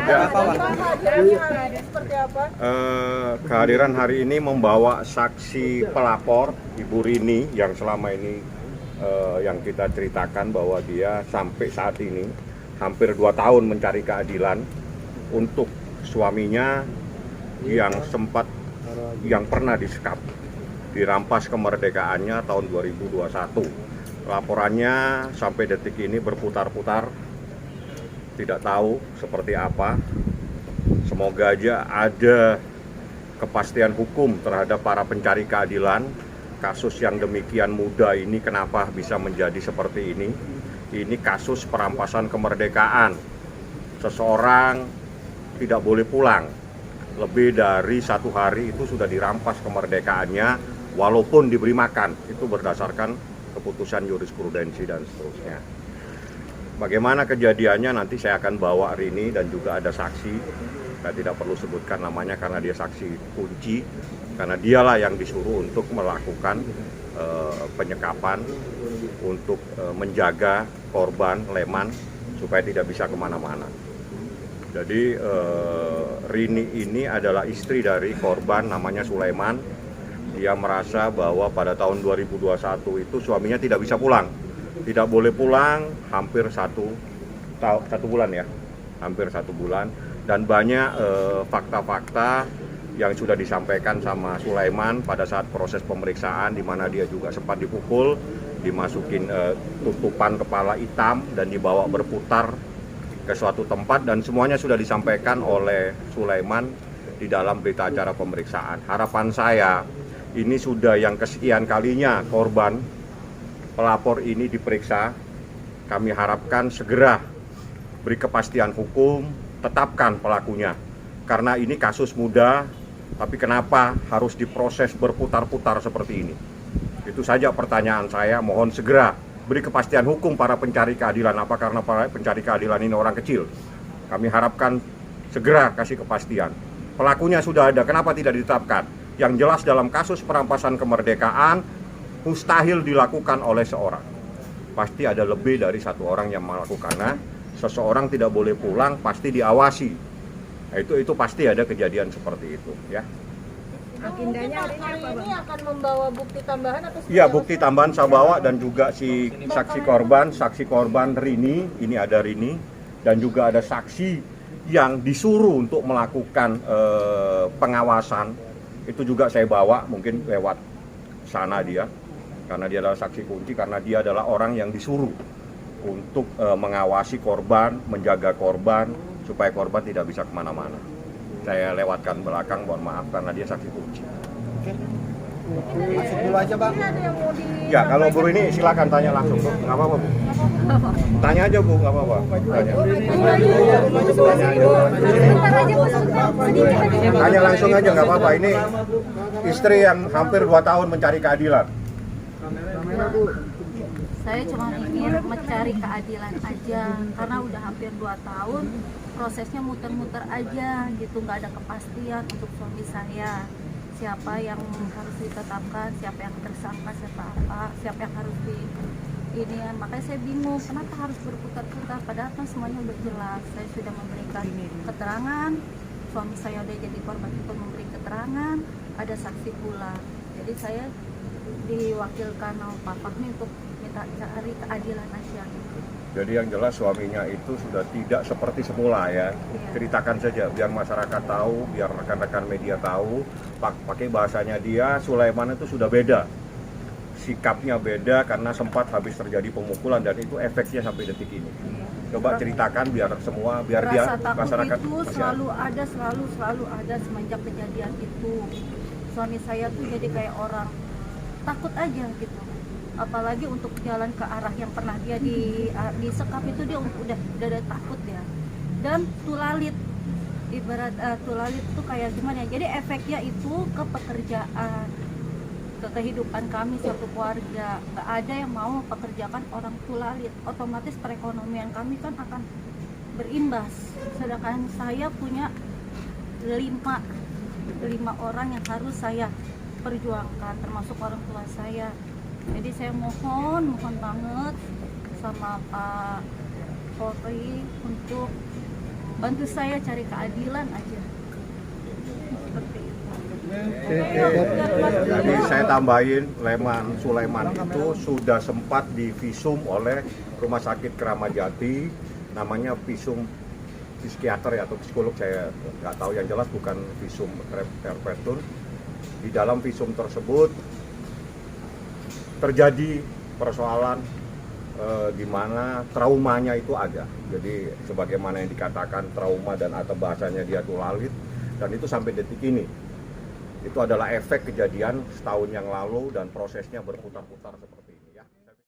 Ya. Seperti apa? Kehadiran hari ini membawa saksi pelapor Ibu Rini yang selama ini yang kita ceritakan bahwa dia sampai saat ini hampir 2 tahun mencari keadilan untuk suaminya yang pernah disekap, dirampas kemerdekaannya tahun 2021. Laporannya sampai detik ini berputar-putar, tidak tahu seperti apa. Semoga aja ada kepastian hukum terhadap para pencari keadilan. Kasus yang demikian muda ini kenapa bisa menjadi seperti ini? Ini kasus perampasan kemerdekaan. Seseorang tidak boleh pulang. Lebih dari 1 hari itu sudah dirampas kemerdekaannya walaupun diberi makan. Itu berdasarkan keputusan jurisprudensi dan seterusnya. Bagaimana kejadiannya nanti saya akan bawa Rini dan juga ada saksi. Saya tidak perlu sebutkan namanya karena dia saksi kunci, karena dialah yang disuruh untuk melakukan penyekapan, untuk menjaga korban Leman supaya tidak bisa kemana-mana. Jadi Rini ini adalah istri dari korban namanya Sulaiman. Dia merasa bahwa pada tahun 2021 itu suaminya tidak bisa pulang, tidak boleh pulang hampir satu bulan ya, hampir 1 bulan. Dan banyak fakta-fakta yang sudah disampaikan sama Sulaiman pada saat proses pemeriksaan, di mana dia juga sempat dipukul, dimasukin tutupan kepala hitam dan dibawa berputar ke suatu tempat, dan semuanya sudah disampaikan oleh Sulaiman di dalam berita acara pemeriksaan. Harapan saya, ini sudah yang kesekian kalinya korban pelapor ini diperiksa. Kami harapkan segera beri kepastian hukum, tetapkan pelakunya. Karena ini kasus muda, tapi kenapa harus diproses berputar-putar seperti ini? Itu saja pertanyaan saya, mohon segera beri kepastian hukum para pencari keadilan. Apa karena para pencari keadilan ini orang kecil? Kami harapkan segera kasih kepastian. Pelakunya sudah ada, kenapa tidak ditetapkan? Yang jelas dalam kasus perampasan kemerdekaan, mustahil dilakukan oleh seorang. Pasti ada lebih dari 1 orang yang melakukannya. Seseorang tidak boleh pulang, pasti diawasi. Nah, itu pasti ada kejadian seperti itu, ya. Agendanya hari ini akan membawa bukti tambahan atau? Iya, bukti tambahan saya bawa dan juga saksi korban Rini, ini ada Rini, dan juga ada saksi yang disuruh untuk melakukan pengawasan. Itu juga saya bawa, mungkin lewat sana dia, karena dia adalah saksi kunci, karena dia adalah orang yang disuruh untuk mengawasi korban, menjaga korban, supaya korban tidak bisa kemana-mana. Saya lewatkan belakang, mohon maaf, karena dia saksi kunci. Masuk dulu aja, Bang. Ya, kalau Bu ini silakan tanya langsung, Bu. Nggak apa-apa, Bu. Tanya aja, Bu, nggak apa-apa. Tanya. Tanya langsung aja, nggak apa-apa. Ini istri yang hampir 2 tahun mencari keadilan. Saya cuma ingin mencari keadilan aja, karena udah hampir 2 tahun prosesnya muter-muter aja gitu, nggak ada kepastian untuk suami saya. Siapa yang harus ditetapkan, siapa yang tersangka, siapa yang harus ini. Makanya saya bingung, kenapa harus berputar-putar, padahal kan semuanya udah jelas. Saya sudah memberikan keterangan, suami saya udah jadi korban itu memberi keterangan, ada saksi pula. Jadi saya diwakilkan sama papahnya untuk minta cari keadilan aja gitu. Jadi yang jelas suaminya itu sudah tidak seperti semula ya. Ceritakan saja biar masyarakat tahu, biar rekan-rekan media tahu. Pakai bahasanya dia, Sulaiman itu sudah beda. Sikapnya beda karena sempat habis terjadi pemukulan dan itu efeknya sampai detik ini. Coba ceritakan biar semua, biar dia masyarakat itu selalu ada semenjak kejadian itu. Suami saya tuh jadi kayak orang takut aja gitu. Apalagi untuk jalan ke arah yang pernah dia disekap itu dia udah takut ya. Dan tulalit, ibarat tulalit itu kayak gimana ya, jadi efeknya itu ke pekerjaan, ke kehidupan kami suatu keluarga. Nggak ada yang mau pekerjakan orang tulalit, otomatis perekonomian kami kan akan berimbas. Sedangkan saya punya 5 orang yang harus saya perjuangkan, termasuk orang tua saya. Jadi saya mohon banget sama Pak Polri untuk bantu saya cari keadilan aja. Seperti itu. Jadi saya tambahin, Sulaiman itu sudah sempat divisum oleh Rumah Sakit Kramat Jati, namanya visum psikiater atau psikolog, saya nggak tahu, yang jelas bukan visum terpetun. Di dalam visum tersebut terjadi persoalan di mana traumanya itu ada. Jadi sebagaimana yang dikatakan trauma dan atau bahasanya dia tuh lalit, dan itu sampai detik ini. Itu adalah efek kejadian setahun yang lalu dan prosesnya berputar-putar seperti itu.